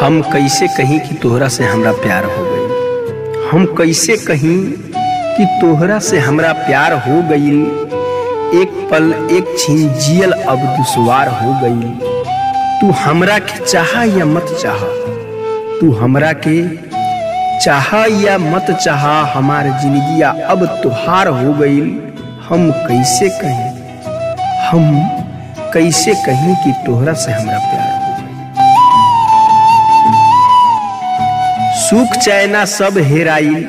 हम कैसे कहीं कि तोहरा से हमरा प्यार हो गई। हम कैसे कहीं कि तोहरा से हमरा प्यार हो गई। एक पल एक छीन जियल अब दुश्वार हो गई। तू हमरा के चाहा या मत चाहा, तू हमरा के चाहा या मत चाहा, हमार जिंदगिया अब तुहार हो गई। हम कैसे कहीं कि तोहरा से हमरा प्यार हो गई। सुख चैना सब हेराइल,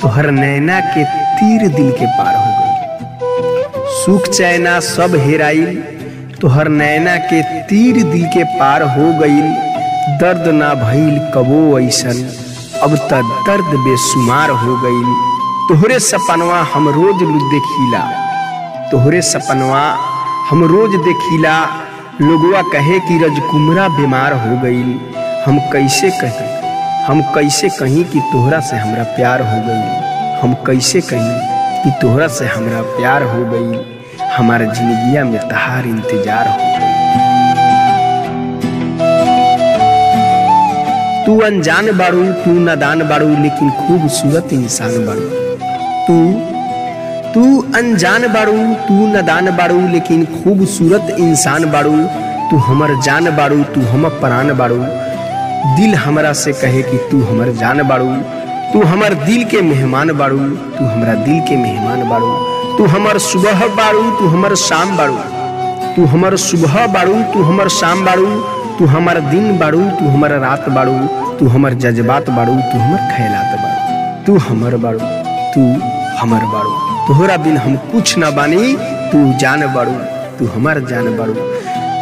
तोहर नैना के तीर दिल के पार हो गई। सुख चैना सब हेराइल, तोहर नैना के तीर दिल के पार हो गई। दर्द ना भइल कबो ऐसन, अब त दर्द बेसुमार हो गई। तोहरे सपनवा हम रोज देखिला, तोहरे सपनवा हम रोज देखिला। लोगवा कहे कि रजकुमरा बीमार हो गई। हम कैसे कहीं कि तोहरा से हमरा प्यार हो गई। हम कैसे कहीं कि तोहरा से हमरा प्यार हो गई। हमारे जिंदगिया में तहार इंतजार हो गई। तू अनजान बाड़ू, तू नादान बाड़ू, लेकिन खूबसूरत इंसान बाड़ू। तू अनजान बाड़ू, तू नादान बाड़ू, लेकिन खूबसूरत इंसान बाड़ू। तू हमर जान बाड़ू, तू हमर प्राण बाड़ू। दिल हमरा से कहे कि तू हमर जान बाड़ू। तू हमर दिल के मेहमान बाड़ू, तू हमरा दिल के मेहमान बाड़ू। तू हमर सुबह बाड़ू, तू हमर शाम बाड़ू। तू हमर सुबह बाड़ू, तू हमर शाम बाड़ू। तू हमर दिन बाड़ू, तू हमर रात बाड़ू। तू हमर जज्बात बाड़ू, तू हमर ख्यालात बाड़ू। तू हमर बाड़ू, तू हमर बाड़ू। तोहरा बिन हम कुछ ना बानी, तू जान बाड़ू, तू हमर जान बाड़ू।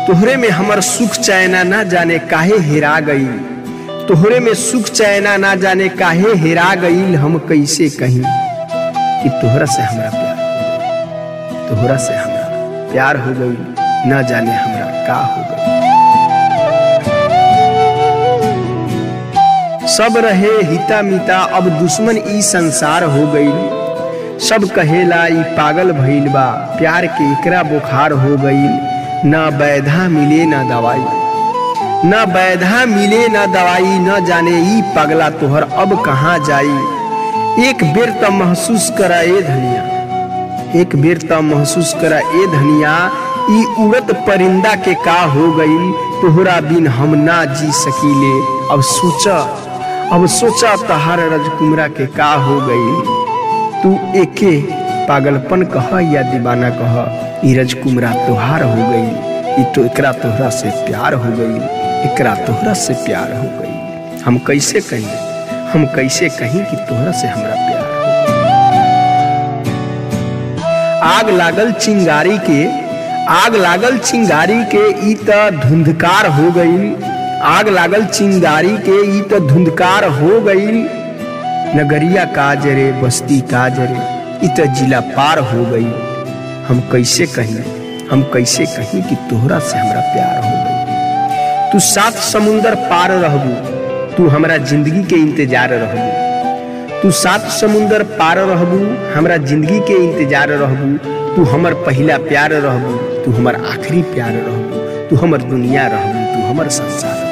तोहरे में हमर सुख चैना ना जाने काहे हेरा गई। तोहरे में सुख चैना ना जाने काहे हेरा गई। हम कैसे कहीं कि तोहरा से हमरा प्यार हो गई। तोहरा से हमरा प्यार हो गई, ना जाने हमरा का हो गई। सब रहे हिता मिता, अब दुश्मन ई संसार हो गई। सब कहेला ई पागल भइल बा, प्यार के एकरा बुखार हो गई। ना बैधा मिले ना दवाई, ना बैधा मिले ना दवाई। न जाने ई पगला तोहर अब कहाँ जाई। एक बेर त महसूस करा ए धनिया, एक बेर त महसूस करा ए धनिया। ई उड़त परिंदा के का हो गई। तोहरा बिन हम ना जी सकीले। अब सोचा तहार रजकुमरा के का हो गई। तू एके पागलपन कह या दीवाना कह, ई रजकुमरा तोहार हो गई। ई तो एकरा तोहरा से प्यार हो गई, एकरा तोहरा से प्यार हो गई। हम कैसे कहीं कि तोहरा से हमरा प्यार हो गई। आग लागल चिंगारी के ई त धुंधकार हो गई। आग लागल चिंगारी के ई त धुंधकार हो गई। नगरिया काजरे बस्ती काजरे, ई त जिला पार हो गई। हम कैसे कहीं कि तोहरा से हमरा प्यार हो गई। तू 7 समुंदर पार रहबू, तू हमरा जिंदगी के इंतजार रहबू। तू 7 समुंदर पार रहबू, हमरा जिंदगी के इंतजार रहबू। तू हमर पहला प्यार रहबू, तू हमर आखिरी प्यार रहबू। तू हमर दुनिया रहबू, तू हमर संसार रहबू।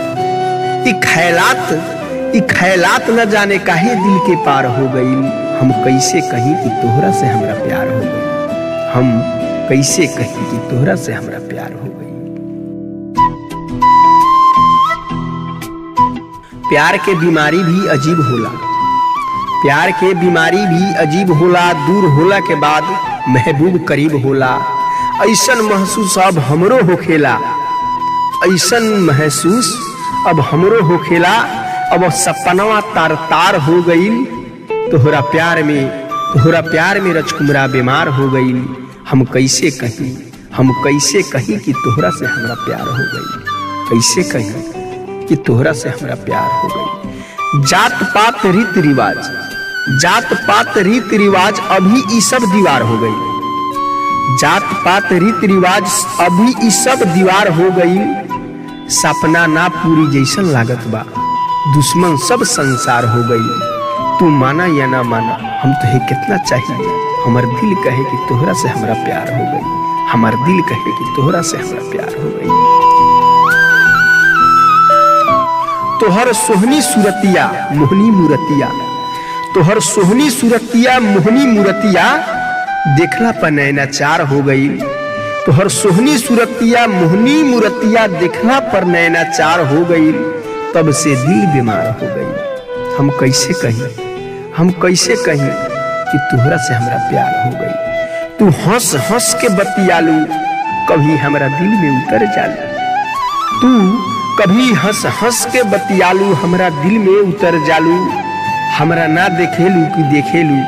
ई ख्यालात न जाने काहे दिल के पार हो गई। हम कैसे कहीं कि तोहरा से हमरा प्यार हो गई। हम कैसे कहीं कि तोहरा से हमरा प्यार हो गई। प्यार के बीमारी भी अजीब होला, प्यार के बीमारी भी अजीब होला। दूर होला के बाद महबूब करीब होला। ऐसन महसूस अब हमरो होखेला, ऐसन महसूस अब हमरो होखेला। अब सपनवा तार तार हो गई। तोहरा प्यार में रजकुमरा बीमार हो गई। हम कैसे कहीं कि तोहरा से हमरा प्यार हो गई। कैसे कहीं कि तोहरा से हमरा प्यार हो गई। जात पात रीत रिवाज अभी ई सब दीवार हो गई। जात पात रीत रिवाज अभी ई सब दीवार हो गई। सपना ना पूरी जैसन लागत बा, दुश्मन सब संसार हो गई। तू माना या ना माना, हम तुहे कितना चाहिए। हमार दिल कहे कि तोहरा से हमरा प्यार हो गई। हमार दिल कहे कि तोहरा से हमरा प्यार हो गई। तोहर सोहनी सूरतिया मोहनी मूरतिया, तोहर सोहनी सूरतिया मोहनी मूरतिया देखला पर नैनाचार हो गई। तोहर सोहनी सूरतिया मोहनी मूरतिया देखला पर नैनाचार हो गई। तब से दिल बीमार हो गई। हम कैसे कहीं, हम कैसे कहीं कि तोहरा से हमरा प्यार हो गई। तू हंस हंस के बतियालू, कभी हमरा दिल में उतर जालू। तू कभी हंस हंस के बतियालू, हमरा दिल में उतर जालू। हमरा ना देखेलू कि देखेलू,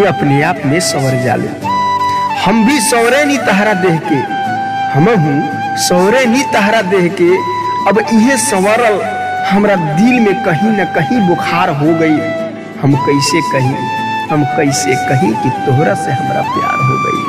अपने आप में संवर जालू। हम भी सौरे नी तहरा देह के, हम हूँ सौरे नी तहरा देह के। अब इहे संवरल हमरा दिल में कहीं न कहीं बुखार हो गई। हम कैसे कहीं, हम कैसे कहीं कि तोहरा से हमरा प्यार हो गई।